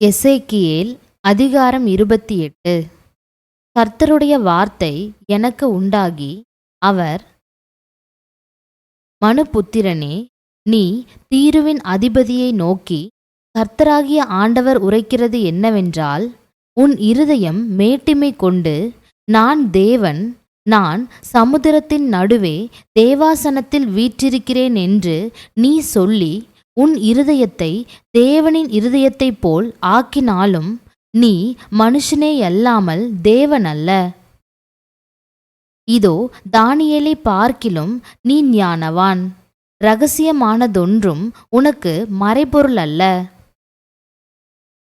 எசேக்கியேல் அதிகாரம் 28. கர்த்தருடைய வார்த்தை எனக்கு உண்டாகி, அவர், மனுபுத்திரனே, நீ தீருவின் அதிபதியை நோக்கி, கர்த்தராகிய ஆண்டவர் உரைக்கிறது என்னவென்றால், உன் இருதயம் மேட்டிமை கொண்டு, நான் தேவன், நான் சமுத்திரத்தின் நடுவே தேவாசனத்தில் வீற்றிருக்கிறேன் என்று நீ சொல்லி, உன் இருதயத்தை தேவனின் இருதயத்தைப் போல் ஆக்கினாலும் நீ மனுஷனேயல்லாமல் தேவன் அல்ல. இதோ, தானியேலை பார்க்கிலும் நீ ஞானவான். இரகசியமானதொன்றும் உனக்கு மறைபொருள் அல்ல.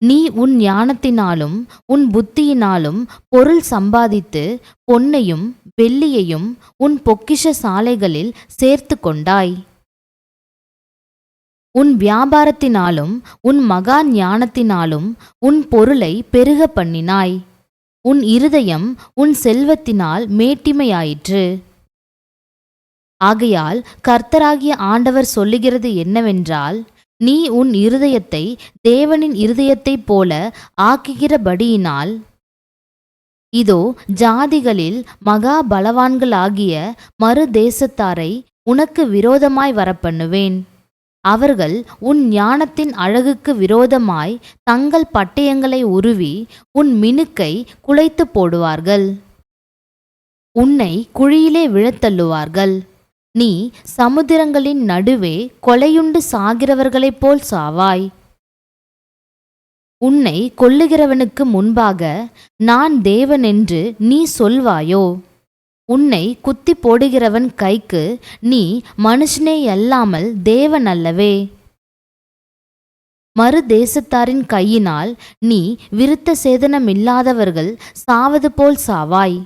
நீ உன் ஞானத்தினாலும் உன் புத்தியினாலும் பொருள் சம்பாதித்து பொன்னையும் வெள்ளியையும் உன் பொக்கிஷ சாலைகளில் சேர்த்து கொண்டாய். உன் வியாபாரத்தினாலும் உன் மகா ஞானத்தினாலும் உன் பொருளை பெருக பண்ணினாய். உன் இருதயம் உன் செல்வத்தினால் மேட்டிமையாயிற்று. ஆகையால் கர்த்தராகிய ஆண்டவர் சொல்லுகிறது என்னவென்றால், நீ உன் இருதயத்தை தேவனின் இருதயத்தைப் போல ஆக்குகிறபடியினால், இதோ, ஜாதிகளில் மகா பலவான்களாகிய மறு தேசத்தாரை உனக்கு விரோதமாய் வரப்பண்ணுவேன். அவர்கள் உன் ஞானத்தின் அழகுக்கு விரோதமாய் தங்கள் பட்டயங்களை உருவி உன் மினுக்கை குலைத்து போடுவார்கள். உன்னை குழியிலே விழத்தள்ளுவார்கள். நீ சமுத்திரங்களின் நடுவே கொலையுண்டு சாகிறவர்களைப் போல் சாவாய். உன்னை கொல்லுகிறவனுக்கு முன்பாக நான் தேவனென்று நீ சொல்வாயோ? உன்னை குத்தி போடுகிறவன் கைக்கு நீ மனுஷனேயல்லாமல் தேவன் அல்லவே. மறு தேசத்தாரின் கையினால் நீ விருத்த சேதனமில்லாதவர்கள் சாவது போல் சாவாய்.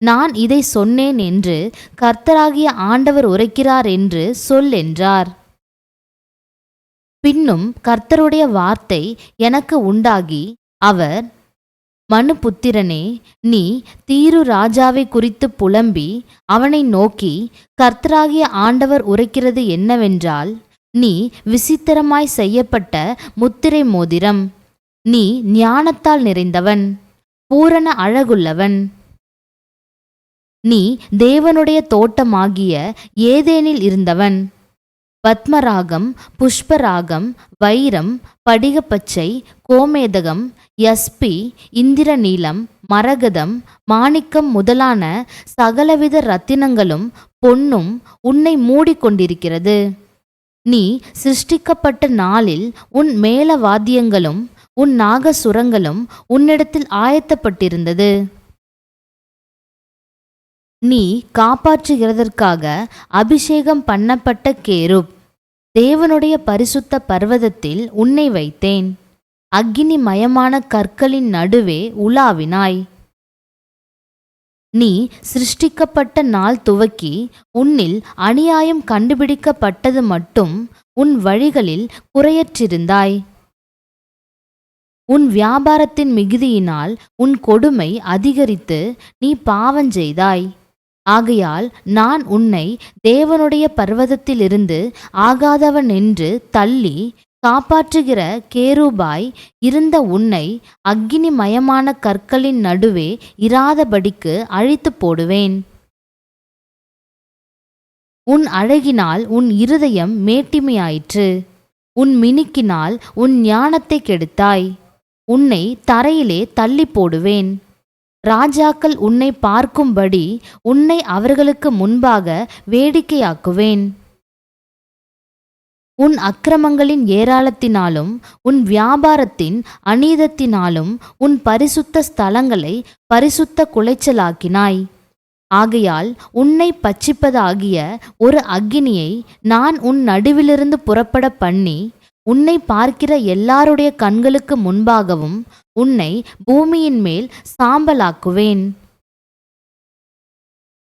நான் இதை சொன்னேன் என்று கர்த்தராகிய ஆண்டவர் உரைக்கிறார் என்று சொல் என்றார். பின்னும் கர்த்தருடைய வார்த்தை எனக்கு உண்டாகி, அவர், மனுபுத்திரனே, நீ தீரு ராஜாவை குறித்து புலம்பி அவனை நோக்கி, கர்த்தராகிய ஆண்டவர் உரைக்கிறது என்னவென்றால், நீ விசித்திரமாய் செய்யப்பட்ட முத்திரை மோதிரம். நீ ஞானத்தால் நிறைந்தவன், பூரண அழகுள்ளவன். நீ தேவனுடைய தோட்டமாகிய ஏதேனில் இருந்தவன். பத்மராகம், புஷ்பராகம், வைரம், படிகப்பச்சை, கோமேதகம், யஸ்பி, இந்திரநீலம், மரகதம், மாணிக்கம் முதலான சகலவித இரத்தினங்களும் பொன்னும் உன்னை மூடிக்கொண்டிருக்கிறது. நீ சிருஷ்டிக்கப்பட்ட நாளில் உன் மேளவாத்தியங்களும் உன் நாகசுரங்களும் உன்னிடத்தில் ஆயத்தப்பட்டிருந்தது. நீ காப்பாற்றுகிறதற்காக அபிஷேகம் பண்ணப்பட்ட கேருப். தேவனுடைய பரிசுத்த பர்வதத்தில் உன்னை வைத்தேன். அக்கினிமயமான கற்களின் நடுவே உலாவினாய். நீ சிருஷ்டிக்கப்பட்ட நாள் துவக்கி உன்னில் அநியாயம் கண்டுபிடிக்கப்பட்டது மட்டும் உன் வழிகளில் குறையற்றிருந்தாய். உன் வியாபாரத்தின் மிகுதியினால் உன் கொடுமை அதிகரித்து நீ பாவஞ்செய்தாய். ஆகையால் நான் உன்னை தேவனுடைய பர்வதத்திலிருந்து ஆகாதவனென்று தள்ளி காப்பாற்றுகிற கேருபாய் இருந்த உன்னை அக்கினிமயமான கற்களின் நடுவே இராதபடிக்கு அழித்து போடுவேன். உன் அழகினால் உன் இருதயம் மேட்டிமையாயிற்று. உன் மினுக்கினால் உன் ஞானத்தை கெடுத்தாய். உன்னை தரையிலே தள்ளி போடுவேன். ராஜாக்கள் உன்னை பார்க்கும்படி உன்னை அவர்களுக்கு முன்பாக வேடிக்கையாக்குவேன். உன் அக்கிரமங்களின் ஏராளத்தினாலும் உன் வியாபாரத்தின் அநீதத்தினாலும் உன் பரிசுத்த ஸ்தலங்களை பரிசுத்த குலைச்சலாக்கினாய். ஆகையால் உன்னை பட்சிப்பதாகிய ஒரு அக்கினியை நான் உன் நடுவிலிருந்து புறப்பட பண்ணி, உன்னை பார்க்கிற எல்லாருடைய கண்களுக்கு முன்பாகவும் உன்னை பூமியின் மேல் சாம்பலாக்குவேன்.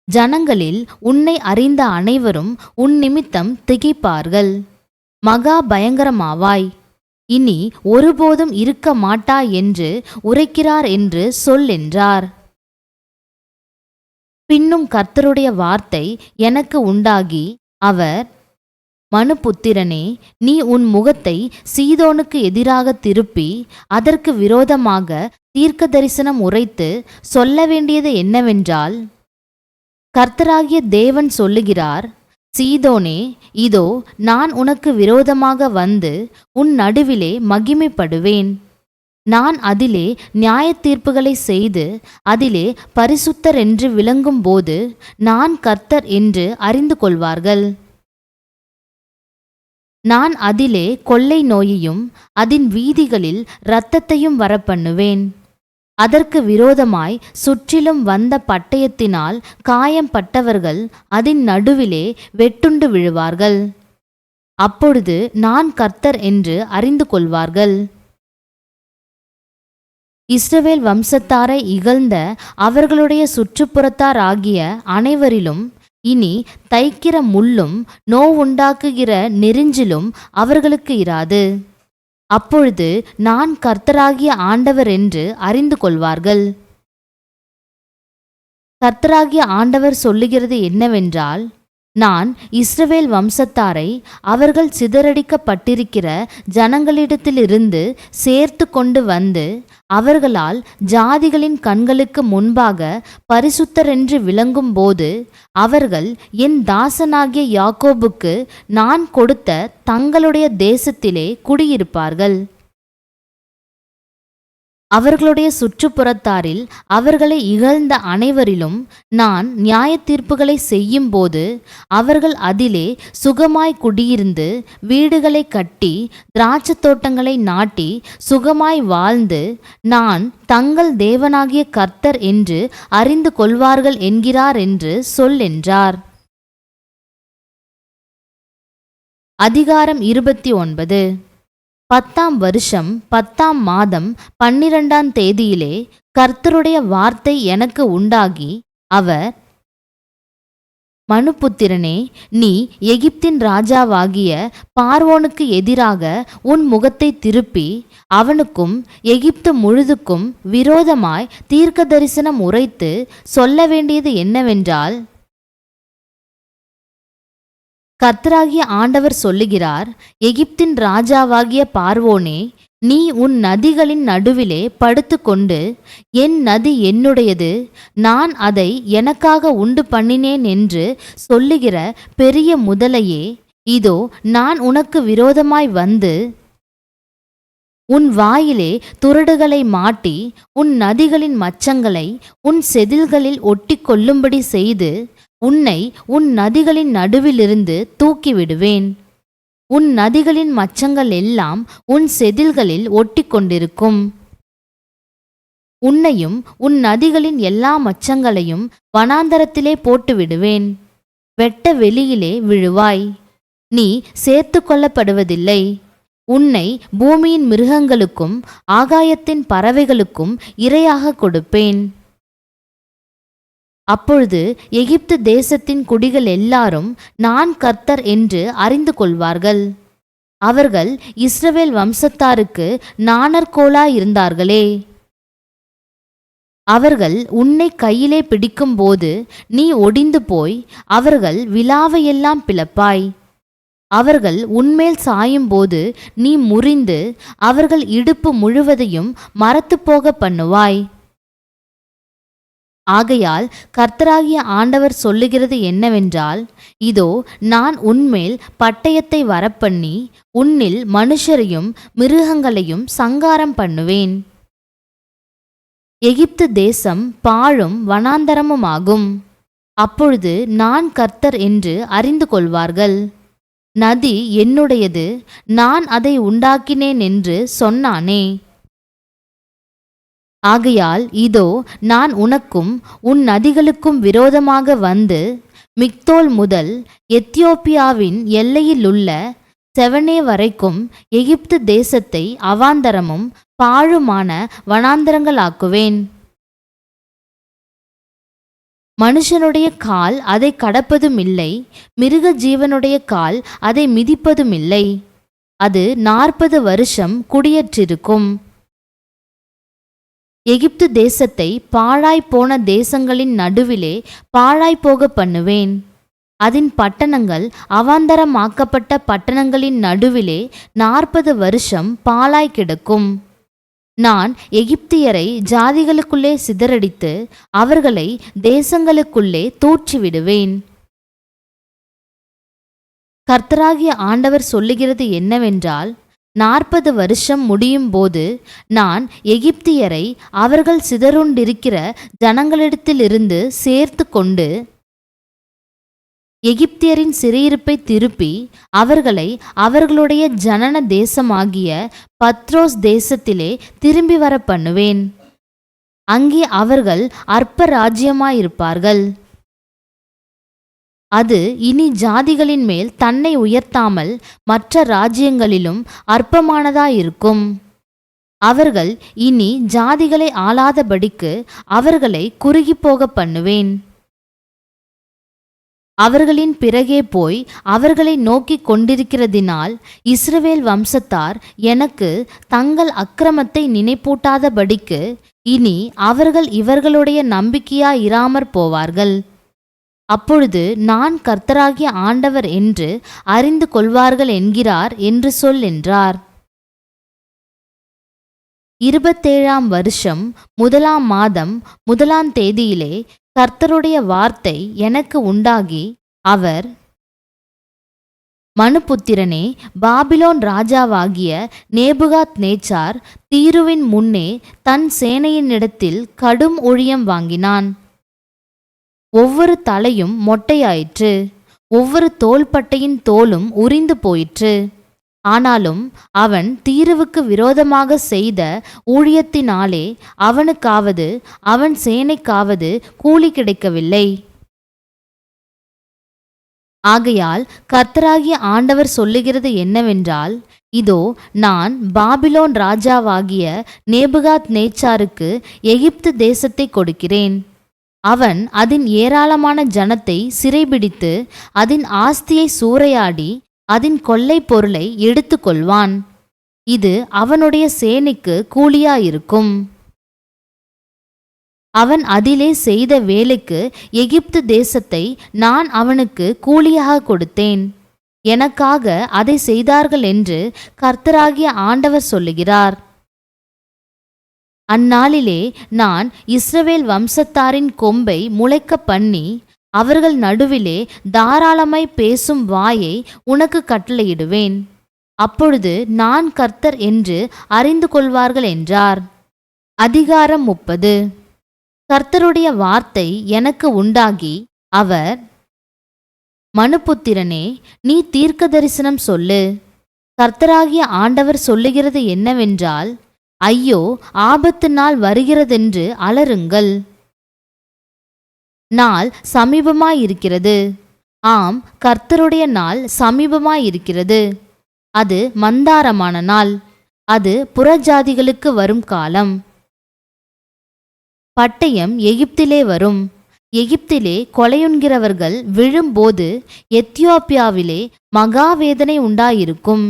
ஜனங்களில் உன்னை அறிந்த அனைவரும் உன் நிமித்தம் திகைப்பார்கள். மகா பயங்கரமாவாய். இனி ஒருபோதும் இருக்க மாட்டாய் என்று உரைக்கிறார் என்று சொல் என்றார். பின்னும் கர்த்தருடைய வார்த்தை எனக்கு உண்டாகி, அவர், மனுபுத்திரனே, நீ உன் முகத்தை சீதோனுக்கு எதிராக திருப்பி அதற்கு விரோதமாக தீர்க்க தரிசனம் உரைத்து சொல்ல வேண்டியது என்னவென்றால், கர்த்தராகிய தேவன் சொல்லுகிறார், சீதோனே, இதோ நான் உனக்கு விரோதமாக வந்து உன் நடுவிலே மகிமைப்படுவேன். நான் அதிலே நியாய தீர்ப்புகளை செய்து அதிலே பரிசுத்தர் என்று விளங்கும்போது நான் கர்த்தர் என்று அறிந்து கொள்வார்கள். நான் அதிலே கொள்ளை நோயையும் அதின் வீதிகளில் இரத்தத்தையும் வரப்பண்ணுவேன். அதற்கு விரோதமாய் சுற்றிலும் வந்த பட்டயத்தினால் காயம்பட்டவர்கள் அதின் நடுவிலே வெட்டுண்டு விழுவார்கள். அப்பொழுது நான் கர்த்தர் என்று அறிந்து கொள்வார்கள். இஸ்ரவேல் வம்சத்தாரை இகழ்ந்த அவர்களுடைய சுற்றுப்புறத்தார் ஆகிய அனைவரிலும் இனி தைக்கிற முள்ளும் நோவுண்டாக்குகிற நெரிஞ்சிலும் அவர்களுக்கு இராது. அப்பொழுது நான் கர்த்தராகிய ஆண்டவர் என்று அறிந்து கொள்வார்கள். கர்த்தராகிய ஆண்டவர் சொல்லுகிறது என்னவென்றால், நான் இஸ்ரவேல் வம்சத்தாரை அவர்கள் சிதறடிக்கப்பட்டிருக்கிற ஜனங்களிடத்திலிருந்து சேர்த்து கொண்டு வந்து அவர்களால் ஜாதிகளின் கண்களுக்கு முன்பாக பரிசுத்தரென்று விளங்கும்போது அவர்கள் என் தாசனாகிய யாக்கோபுக்கு நான் கொடுத்த தங்களுடைய தேசத்திலே குடியிருப்பார்கள். அவர்களுடைய சுற்றுப்புறத்தாரில் அவர்களை இகழ்ந்த அனைவரிலும் நான் நியாய தீர்ப்புகளை செய்யும்போது அவர்கள் அதிலே சுகமாய் குடியிருந்து வீடுகளை கட்டி திராட்சத் தோட்டங்களை நாட்டி சுகமாய் வாழ்ந்து நான் தங்கள் தேவனாகிய கர்த்தர் என்று அறிந்து கொள்வார்கள் என்கிறார் என்று சொல் என்றார். அதிகாரம் 29. 10ஆம் வருஷம் 10ஆம் மாதம் 12ஆம் தேதியிலே கர்த்தருடைய வார்த்தை எனக்கு உண்டாகி, அவர், மனுபுத்திரனே, நீ எகிப்தின் ராஜாவாகிய பார்வோனுக்கு எதிராக உன் முகத்தை திருப்பி அவனுக்கும் எகிப்து முழுதுக்கும் விரோதமாய் தீர்க்க தரிசனம் உரைத்து சொல்ல வேண்டியது என்னவென்றால், கர்த்தராகிய ஆண்டவர் சொல்லுகிறார், எகிப்தின் ராஜாவாகிய பார்வோனே, நீ உன் நதிகளின் நடுவிலே படுத்துக்கொண்டு, என் நதி என்னுடையது, நான் அதை எனக்காக உண்டு பண்ணினேன் என்று சொல்லுகிற பெரிய முதலையே, இதோ நான் உனக்கு விரோதமாய் வந்து உன் வாயிலே துறடுகளை மாட்டி உன் நதிகளின் மச்சங்களை உன் செதில்களில் ஒட்டி கொள்ளும்படி செய்து உன்னை உன் நதிகளின் நடுவிலிருந்து தூக்கிவிடுவேன். உன் நதிகளின் மச்சங்கள் எல்லாம் உன் செதில்களில் ஒட்டி கொண்டிருக்கும். உன்னையும் உன் நதிகளின் எல்லா மச்சங்களையும் வனாந்தரத்திலே போட்டுவிடுவேன். வெட்ட வெளியிலே விழுவாய். நீ சேர்த்து கொள்ளப்படுவதில்லை. உன்னை பூமியின் மிருகங்களுக்கும் ஆகாயத்தின் பறவைகளுக்கும் இரையாக கொடுப்பேன். அப்பொழுது எகிப்து தேசத்தின் குடிகள் எல்லாரும் நான் கர்த்தர் என்று அறிந்து கொள்வார்கள். அவர்கள் இஸ்ரவேல் வம்சத்தாருக்கு நாணற்கோலாயிருந்தார்களே. அவர்கள் உன்னை கையிலே பிடிக்கும்போது நீ ஒடிந்து போய் அவர்கள் விலாவையெல்லாம் பிளப்பாய். அவர்கள் உன்மேல் சாயும்போது நீ முறிந்து அவர்கள் இடுப்பு முழுவதையும் மரத்து போக பண்ணுவாய். ஆகையால் கர்த்தராகிய ஆண்டவர் சொல்லுகிறது என்னவென்றால், இதோ நான் உன்மேல் பட்டயத்தை வரப்பண்ணி உன்னில் மனுஷரையும் மிருகங்களையும் சங்காரம் பண்ணுவேன். எகிப்து தேசம் பாழும் வனாந்தரமுமாகும். அப்பொழுது நான் கர்த்தர் என்று அறிந்து கொள்வார்கள். நதி என்னுடையது, நான் அதை உண்டாக்கினேன் என்று சொன்னானே. ஆகையால் இதோ நான் உனக்கும் உன் நதிகளுக்கும் விரோதமாக வந்து மிக்தோல் முதல் எத்தியோப்பியாவின் எல்லையிலுள்ள செவனே வரைக்கும் எகிப்து தேசத்தை அவாந்தரமும் பாழுமான வனாந்தரங்களாக்குவேன். மனுஷனுடைய கால் அதை கடப்பதும் இல்லை, மிருக ஜீவனுடைய கால் அதை மிதிப்பதும் இல்லை. அது 40 வருஷம் குடியேற்றிருக்கும். எகிப்து தேசத்தை பாழாய்ப்போன தேசங்களின் நடுவிலே பாழாய்ப்போக பண்ணுவேன். அதன் பட்டணங்கள் அவாந்தரமாக்கப்பட்ட பட்டணங்களின் நடுவிலே 40 வருஷம் பாழாய் கிடக்கும். நான் எகிப்தியரை ஜாதிகளுக்குள்ளே சிதறடித்து அவர்களை தேசங்களுக்குள்ளே தூற்றிவிடுவேன். கர்த்தராகிய ஆண்டவர் சொல்லுகிறது என்னவென்றால், 40 வருஷம் முடியும் போது நான் எகிப்தியரை அவர்கள் சிதறுண்டிருக்கிற ஜனங்களிடத்திலிருந்து சேர்த்து கொண்டு எகிப்தியரின் சிறையிருப்பை திருப்பி அவர்களை அவர்களுடைய ஜனன தேசமாகிய பத்ரோஸ் தேசத்திலே திரும்பி வர பண்ணுவேன். அங்கே அவர்கள் அற்ப ராஜ்யமாயிருப்பார்கள். அது இனி ஜாதிகளின் மேல் தன்னை உயர்த்தாமல் மற்ற ராஜ்யங்களிலும் அற்பமானதாயிருக்கும். அவர்கள் இனி ஜாதிகளை ஆளாதபடிக்கு அவர்களை குறுகிப்போக பண்ணுவேன். அவர்களின் பிறகே போய் அவர்களை நோக்கிக் கொண்டிருக்கிறதினால் இஸ்ரவேல் வம்சத்தார் எனக்கு தங்கள் அக்கிரமத்தை நினைப்பூட்டாதபடிக்கு இனி அவர்கள் இவர்களுடைய நம்பிக்கையாயிராமற் போவார்கள். அப்பொழுது நான் கர்த்தராகிய ஆண்டவர் என்று அறிந்து கொள்வார்கள் என்கிறார் என்று சொல் என்றார். 27ஆம் வருஷம் 1ஆம் மாதம் 1ஆம் தேதியிலே கர்த்தருடைய வார்த்தை எனக்கு உண்டாகி, அவர், மனுபுத்திரனே, பாபிலோன் ராஜாவாகிய நேபுகாத் நேச்சார் தீருவின் முன்னே தன் சேனையினிடத்தில் கடும் ஊழியம் வாங்கினான். ஒவ்வொரு தலையும் மொட்டையாயிற்று, ஒவ்வொரு தோள்பட்டையின் தோலும் உரிந்து போயிற்று. ஆனாலும் அவன் தீருவுக்கு விரோதமாக செய்த ஊழியத்தினாலே அவனுக்காவது அவன் சேனைக்காவது கூலி கிடைக்கவில்லை. ஆகையால் கர்த்தராகிய ஆண்டவர் சொல்லுகிறது என்னவென்றால், இதோ நான் பாபிலோன் ராஜாவாகிய நேபுகாத் நேச்சாருக்கு எகிப்து தேசத்தை கொடுக்கிறேன். அவன் அதன் ஏராளமான ஜனத்தை சிறைபிடித்து அதன் ஆஸ்தியை சூறையாடி அதன் கொள்ளை பொருளை எடுத்து கொள்வான். இது அவனுடைய சேனைக்கு கூலியாயிருக்கும். அவன் அதிலே செய்த வேலைக்கு எகிப்து தேசத்தை நான் அவனுக்கு கூலியாக கொடுத்தேன். எனக்காக அதை செய்தார்கள் என்று கர்த்தராகிய ஆண்டவர் சொல்லுகிறார். அந்நாளிலே நான் இஸ்ரவேல் வம்சத்தாரின் கொம்பை முளைக்க பண்ணி அவர்கள் நடுவிலே தாராளமாய் பேசும் வாயை உனக்கு கட்டளையிடுவேன். அப்பொழுது நான் கர்த்தர் என்று அறிந்து கொள்வார்கள் என்றார். அதிகாரம் 30. கர்த்தருடைய வார்த்தை எனக்கு உண்டாகி, அவர், மனுபுத்திரனே, நீ தீர்க்க தரிசனம் சொல்லு. கர்த்தராகிய ஆண்டவர் சொல்லுகிறது என்னவென்றால், ஐயோ, ஆபத்து நாள் வருகிறதென்று அலறுங்கள். நாள் சமீபமாயிருக்கிறது. ஆம், கர்த்தருடைய நாள் சமீபமாயிருக்கிறது. அது மந்தாரமான நாள். அது புறஜாதிகளுக்கு வரும் காலம். பட்டயம் எகிப்திலே வரும். எகிப்திலே கொலையுண்கிறவர்கள் விழும்போது எத்தியோப்பியாவிலே மகாவேதனை உண்டாயிருக்கும்.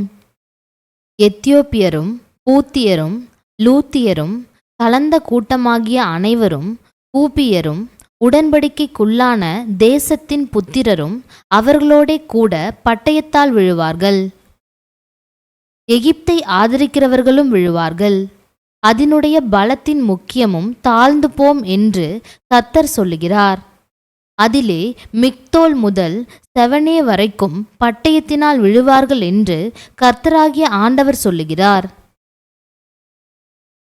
எத்தியோப்பியரும் பூத்தியரும் லூத்தியரும் கலந்த கூட்டமாகிய அனைவரும் பூபியரும் உடன்படிக்கைக்குள்ளான தேசத்தின் புத்திரரும் அவர்களோடே கூட பட்டயத்தால் விழுவார்கள். எகிப்தை ஆதரிக்கிறவர்களும் விழுவார்கள். அதனுடைய பலத்தின் முக்கியமும் தாழ்ந்து போம் என்று கர்த்தர் சொல்லுகிறார். அதிலே மிக்தோல் முதல் செவனே வரைக்கும் பட்டயத்தினால் விழுவார்கள் என்று கர்த்தராகிய ஆண்டவர் சொல்லுகிறார்.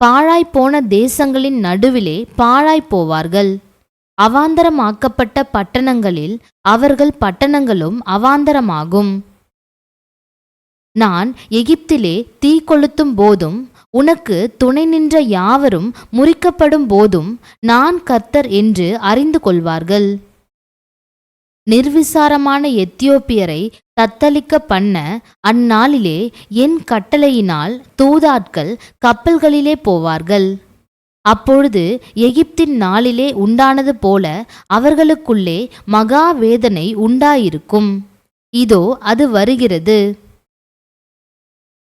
பாழாய்ப்போன தேசங்களின் நடுவிலே பாழாய்ப் போவார்கள். அவாந்தரமாக்கப்பட்ட பட்டணங்களில் அவர்கள் பட்டணங்களும் அவாந்தரமாகும். நான் எகிப்திலே தீ கொளுத்தும் போதும் உனக்கு துணை நின்ற யாவரும் முறிக்கப்படும் போதும் நான் கர்த்தர் என்று அறிந்து கொள்வார்கள். நிர்விசாரமான எத்தியோப்பியரை தத்தளிக்க பண்ண அந்நாளிலே என் கட்டளையினால் தூதாட்கள் கப்பல்களிலே போவார்கள். அப்பொழுது எகிப்தின் நாளிலே உண்டானது போல அவர்களுக்குள்ளே மகா வேதனை உண்டாயிருக்கும். இதோ அது வருகிறது.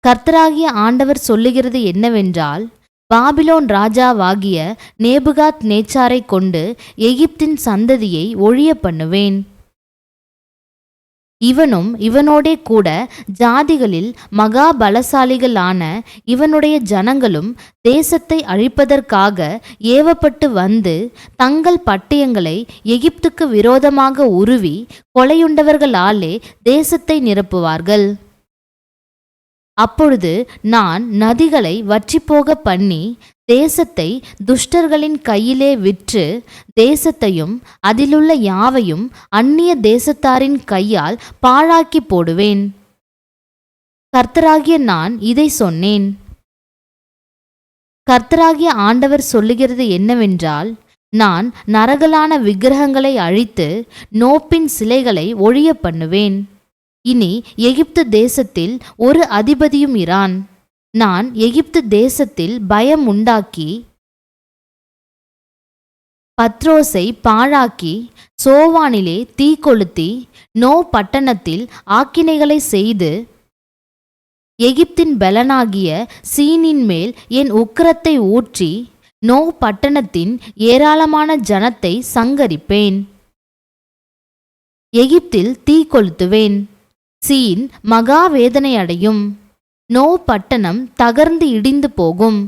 கர்த்தராகிய ஆண்டவர் சொல்லுகிறது என்னவென்றால், பாபிலோன் ராஜாவாகிய நேபுகாத் நேச்சாரை கொண்டு எகிப்தின் சந்ததியை ஒழிய பண்ணுவேன். இவனும் இவனோடே கூட ஜாதிகளில் மகா பலசாலிகளான இவனுடைய ஜனங்களும் தேசத்தை அழிப்பதற்காக ஏவப்பட்டு வந்து தங்கள் பட்டயங்களை எகிப்துக்கு விரோதமாக உருவி கொலையுண்டவர்களாலே தேசத்தை நிரப்புவார்கள். அப்பொழுது நான் நதிகளை வற்றிப்போக பண்ணி தேசத்தை துஷ்டர்களின் கையிலே விற்று தேசத்தையும் அதிலுள்ள யாவையும் அந்நிய தேசத்தாரின் கையால் பாழாக்கி போடுவேன். கர்த்தராகிய நான் இதை சொன்னேன். கர்த்தராகிய ஆண்டவர் சொல்லுகிறது என்னவென்றால், நான் நரகலான விக்கிரகங்களை அழித்து நோப்பின் சிலைகளை ஒழிய பண்ணுவேன். இனி எகிப்து தேசத்தில் ஒரு அதிபதியும் இரான். நான் எகிப்து தேசத்தில் பயம் உண்டாக்கி பத்ரோஸை பாழாக்கி சோவானிலே தீ கொளுத்தி நோ பட்டணத்தில் ஆக்கினைகளை செய்து எகிப்தின் பெலனாகிய சீனின் மேல் என் உக்கிரத்தை ஊற்றி நோ பட்டணத்தின் ஏராளமான ஜனத்தை சங்கரிப்பேன். எகிப்தில் தீ கொளுத்துவேன். சீன் மகா வேதனை அடையும். நோ பட்டணம் தகர்ந்து இடிந்து போகும்.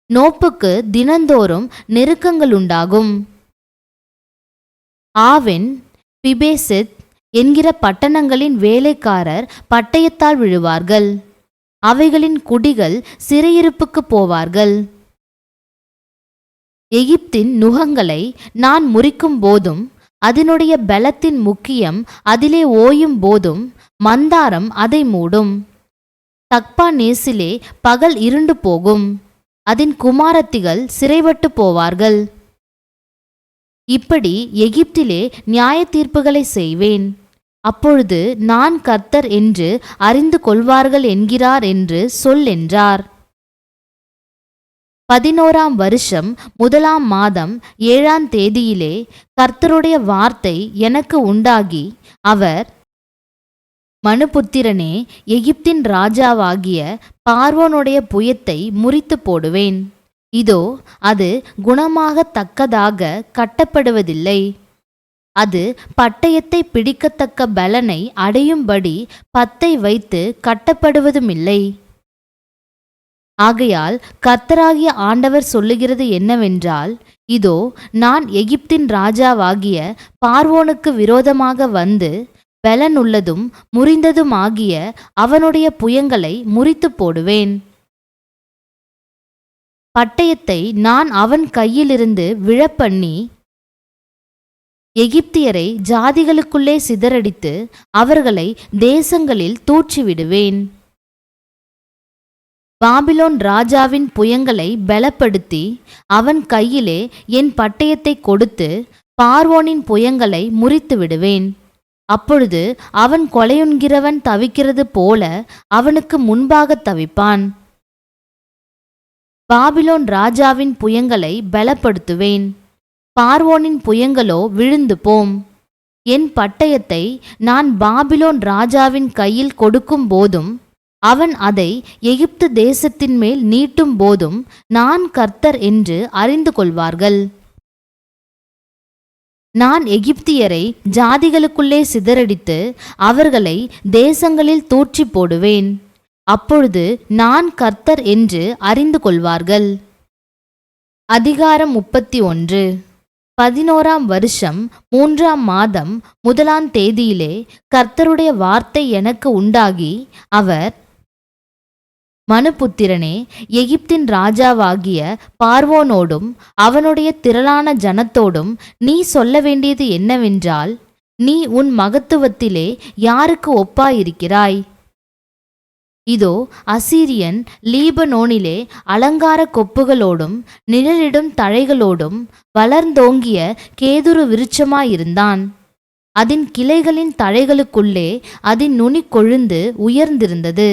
நோப்புக்கு தினந்தோறும் நெருக்கங்களுண்டாகும். ஆவென், பிபேசெத் என்கிற பட்டணங்களின் வேலைக்காரர் பட்டயத்தால் விழுவார்கள். அவைகளின் குடிகள் சிறையிருப்புக்கு போவார்கள். எகிப்தின் நுகங்களை நான் முறிக்கும் போதும் அதனுடைய பலத்தின் முக்கியம் அதிலே ஓயும் போதும் மந்தாரம் அதை மூடும். தக்பானேசிலே பகல் இருண்டு போகும். அதன் குமாரத்திகள் சிறைப்பட்டு போவார்கள். இப்படி எகிப்திலே நியாய தீர்ப்புகளை செய்வேன். அப்பொழுது நான் கர்த்தர் என்று அறிந்து கொள்வார்கள் என்கிறார் என்று சொல் என்றார். 11ஆம் வருஷம் 1ஆம் மாதம் 7ஆம் தேதியிலே கர்த்தருடைய வார்த்தை எனக்கு உண்டாகி, அவர், மனுபுத்திரனே, எகிப்தின் ராஜாவாகிய பார்வோனுடைய புயத்தை முறித்து போடுவேன். இதோ அது குணமாகத்தக்கதாக கட்டப்படுவதில்லை. அது பட்டயத்தை பிடிக்கத்தக்க பலனை அடையும்படி பத்தை வைத்து கட்டப்படுவதுமில்லை. ஆகையால் கர்த்தராகிய ஆண்டவர் சொல்லுகிறது என்னவென்றால், இதோ நான் எகிப்தின் ராஜாவாகிய பார்வோனுக்கு விரோதமாக வந்து பலனுள்ளதும் முறிந்ததுமாகிய அவனுடைய புயங்களை முறித்து போடுவேன். பட்டயத்தை நான் அவன் கையிலிருந்து விழப்பண்ணி எகிப்தியரை ஜாதிகளுக்குள்ளே சிதறடித்து அவர்களை தேசங்களில் தூற்றிவிடுவேன். பாபிலோன் ராஜாவின் புயங்களை பலப்படுத்தி அவன் கையிலே என் பட்டயத்தை கொடுத்து பார்வோனின் புயங்களை முறித்து விடுவேன். அப்பொழுது அவன் கொலையுண்கிறவன் தவிக்கிறது போல அவனுக்கு முன்பாக தவிப்பான். பாபிலோன் ராஜாவின் புயங்களை பலப்படுத்துவேன். பார்வோனின் புயங்களோ விழுந்து போம். என் பட்டயத்தை நான் பாபிலோன் ராஜாவின் கையில் கொடுக்கும் போதும் அவன் அதை எகிப்து தேசத்தின் மேல் நீட்டும் போதும் நான் கர்த்தர் என்று அறிந்து கொள்வார்கள். நான் எகிப்தியரை ஜாதிகளுக்குள்ளே சிதறடித்து அவர்களை தேசங்களில் தூற்றி போடுவேன். அப்பொழுது நான் கர்த்தர் என்று அறிந்து கொள்வார்கள். அதிகாரம் 31. 11ஆம் வருஷம் 3ஆம் மாதம் 1ஆம் தேதியிலே கர்த்தருடைய வார்த்தை எனக்கு உண்டாகி, அவர், மனுபுத்திரனே, எகிப்தின் ராஜாவாகிய பார்வோனோடும் அவனுடைய திரளான ஜனத்தோடும் நீ சொல்ல வேண்டியது என்னவென்றால், நீ உன் மகத்துவத்திலே யாருக்கு ஒப்பாயிருக்கிறாய்? இதோ அசீரியன் லீபனோனிலே அலங்கார கொப்புகளோடும் நிழலிடும் தழைகளோடும் வளர்ந்தோங்கிய கேதுரு விருட்சமாயிருந்தான். அதன் கிளைகளின் தழைகளுக்குள்ளே அதன் நுனி கொழுந்து உயர்ந்திருந்தது.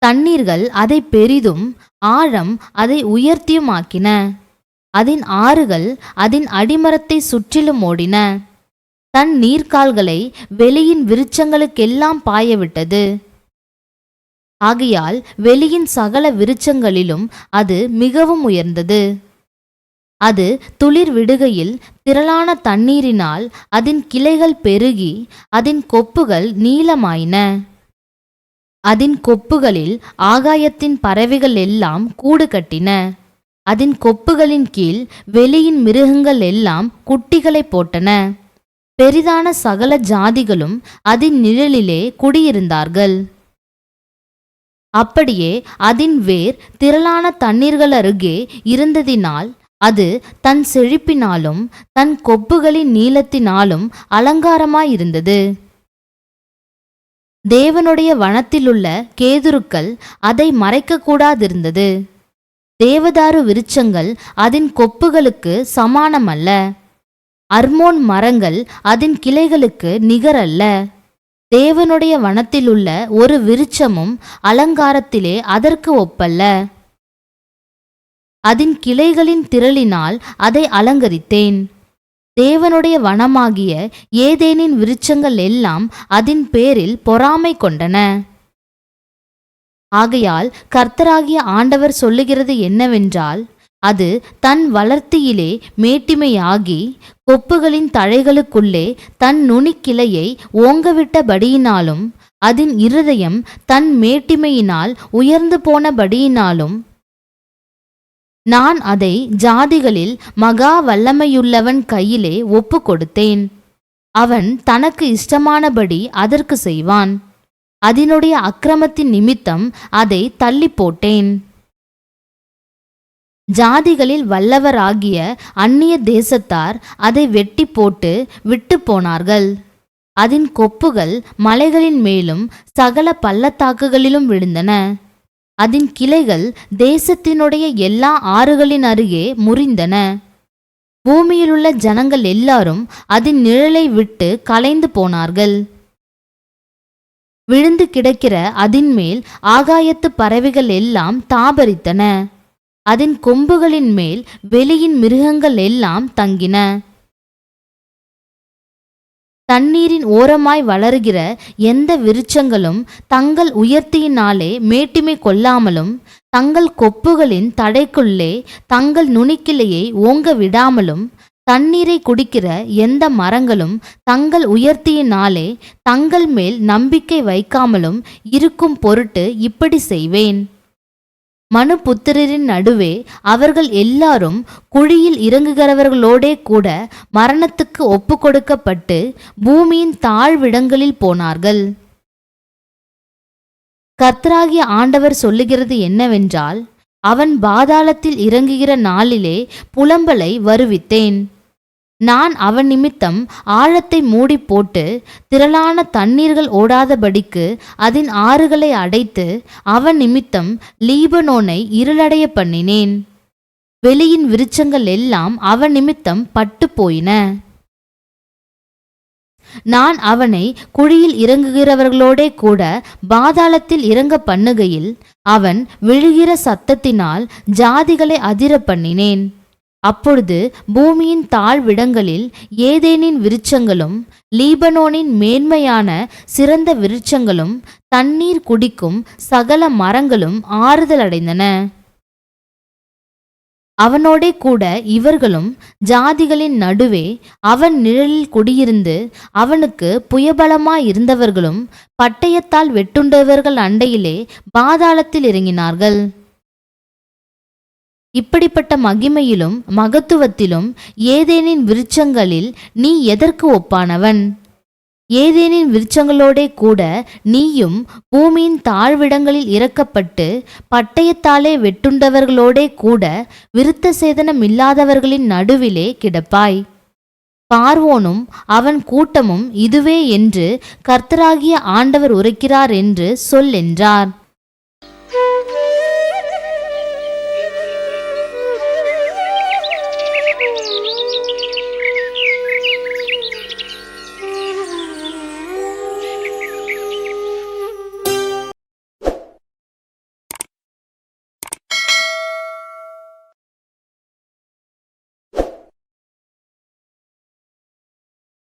தண்ணீர்கள் அதை பெரிதும் ஆழம் அதை உயர்த்தியுமாக்கின. அதன் ஆறுகள் அதன் அடிமரத்தை சுற்றிலும் ஓடின. தன் நீர்க்கால்களை வெளியின் விருட்சங்களுக்கெல்லாம் பாயவிட்டது. ஆகையால் வெளியின் சகல விருட்சங்களிலும் அது மிகவும் உயர்ந்தது. அது துளிர் விடுகையில் திரளான தண்ணீரினால் அதன் கிளைகள் பெருகி அதன் கொப்புகள் நீளமாயின. அதன் கொப்புகளில் ஆகாயத்தின் பறவைகள் எல்லாம் கூடு கட்டின. அதன் கொப்புகளின் கீழ் வெளியின் மிருகங்கள் எல்லாம் குட்டிகளை போட்டன. பெரிதான சகல ஜாதிகளும் அதன் நிழலிலே குடியிருந்தார்கள். அப்படியே அதன் வேர் திரளான தண்ணீர்கள் அருகே இருந்ததினால் அது தன் செழிப்பினாலும் தன் கொப்புகளின் நீளத்தினாலும் அலங்காரமாயிருந்தது. தேவனுடைய வனத்திலுள்ள கேதுருக்கள் அதை மறைக்கக்கூடாதிருந்தது. தேவதாரு விருட்சங்கள் அதன் கொப்புகளுக்கு சமானமல்ல. அர்மோன் மரங்கள் அதன் கிளைகளுக்கு நிகரல்ல. தேவனுடைய வனத்திலுள்ள ஒரு விருட்சமும் அலங்காரத்திலே அதற்கு ஒப்பல்ல. அதன் கிளைகளின் திரளினால் அதை அலங்கரித்தேன். தேவனுடைய வனமாகிய ஏதேனின் விருட்சங்கள் எல்லாம் அதன் பேரில் பொறாமை கொண்டன. ஆகையால் கர்த்தராகிய ஆண்டவர் சொல்லுகிறது என்னவென்றால், அது தன் வளர்த்தியிலே மேட்டிமையாகி கொப்புகளின் தழைகளுக்குள்ளே தன் நுனிக்கிளையை ஓங்கவிட்டபடியினாலும் அதன் இருதயம் தன் மேட்டிமையினால் உயர்ந்து போனபடியினாலும் நான் அதை ஜாதிகளில் மகா வல்லமையுள்ளவன் கையிலே ஒப்பு கொடுத்தேன். அவன் தனக்கு இஷ்டமானபடி அதற்கு செய்வான். அதனுடைய அக்கிரமத்தின் நிமித்தம் அதை தள்ளி போட்டேன். ஜாதிகளில் வல்லவராகிய அந்நிய தேசத்தார் அதை வெட்டி போட்டு விட்டு போனார்கள். அதன் கொப்புகள் மலைகளின் மேலும் சகல பள்ளத்தாக்குகளிலும் விழுந்தன. அதன் கிளைகள் தேசத்தினுடைய எல்லா ஆறுகளின் அருகே முறிந்தன. பூமியிலுள்ள ஜனங்கள் எல்லாரும் அதன் நிழலை விட்டு கலைந்து போனார்கள். விழுந்து கிடக்கிற அதன் மேல் ஆகாயத்து பறவைகள் எல்லாம் தாபரித்தன. அதன் கொம்புகளின் மேல் வெளியின் மிருகங்கள் எல்லாம் தங்கின. தண்ணீரின் ஓரமாய் வளருகிற எந்த விருட்சங்களும் தங்கள் உயர்த்தியினாலே மேட்டிமை கொள்ளாமலும் தங்கள் கொப்புகளின் தடைக்குள்ளே தங்கள் நுனிக்கிளையை ஓங்க விடாமலும் தண்ணீரை குடிக்கிற எந்த மரங்களும் தங்கள் உயர்த்தியினாலே தங்கள் மேல் நம்பிக்கை வைக்காமலும் இருக்கும் பொருட்டு இப்படி செய்வேன். மனுபுத்திரரின் நடுவே அவர்கள் எல்லாரும் குழியில் இறங்குகிறவர்களோடே கூட மரணத்துக்கு ஒப்பு கொடுக்கப்பட்டு பூமியின் தாழ்விடங்களில் போனார்கள். கர்த்தராகிய ஆண்டவர் சொல்லுகிறது என்னவென்றால், அவன் பாதாளத்தில் இறங்குகிற நாளிலே புலம்பலை வருவித்தேன். நான் அவன் நிமித்தம் ஆழத்தை மூடி போட்டு திரளான தண்ணீர்கள் ஓடாதபடிக்கு அதன் ஆறுகளை அடைத்து அவன் நிமித்தம் லீபனோனை இருளடைய பண்ணினேன். வெளியின் விருட்சங்கள் எல்லாம் அவன் நிமித்தம் பட்டு போயின. நான் அவனை குழியில் இறங்குகிறவர்களோடே கூட பாதாளத்தில் இறங்க பண்ணுகையில் அவன் விழுகிற சத்தத்தினால் ஜாதிகளை அதிர பண்ணினேன். அப்பொழுது பூமியின் தாழ்விடங்களில் ஏதேனின் விருட்சங்களும் லீபனோனின் மேன்மையான சிறந்த விருட்சங்களும் தண்ணீர் குடிக்கும் சகல மரங்களும் ஆறுதல் அடைந்தன. அவனோடே கூட இவர்களும் ஜாதிகளின் நடுவே அவன் நிழலில் குடியிருந்து அவனுக்கு புயபலமாயிருந்தவர்களும் பட்டயத்தால் வெட்டுண்டவர்கள் அண்டையிலே பாதாளத்தில் இறங்கினார்கள். இப்படிப்பட்ட மகிமையிலும் மகத்துவத்திலும் ஏதேனின் விருட்சங்களில் நீ எதற்கு ஒப்பானவன்? ஏதேனின் விருட்சங்களோடே கூட நீயும் பூமியின் தாழ்விடங்களில் இறக்கப்பட்டு பட்டயத்தாலே வெட்டுண்டவர்களோடே கூட விருத்த சேதனம் இல்லாதவர்களின் நடுவிலே கிடப்பாய். பார்வோனும் அவன் கூட்டமும் இதுவே என்று கர்த்தராகிய ஆண்டவர் உரைக்கிறார் என்று சொல் என்றார்.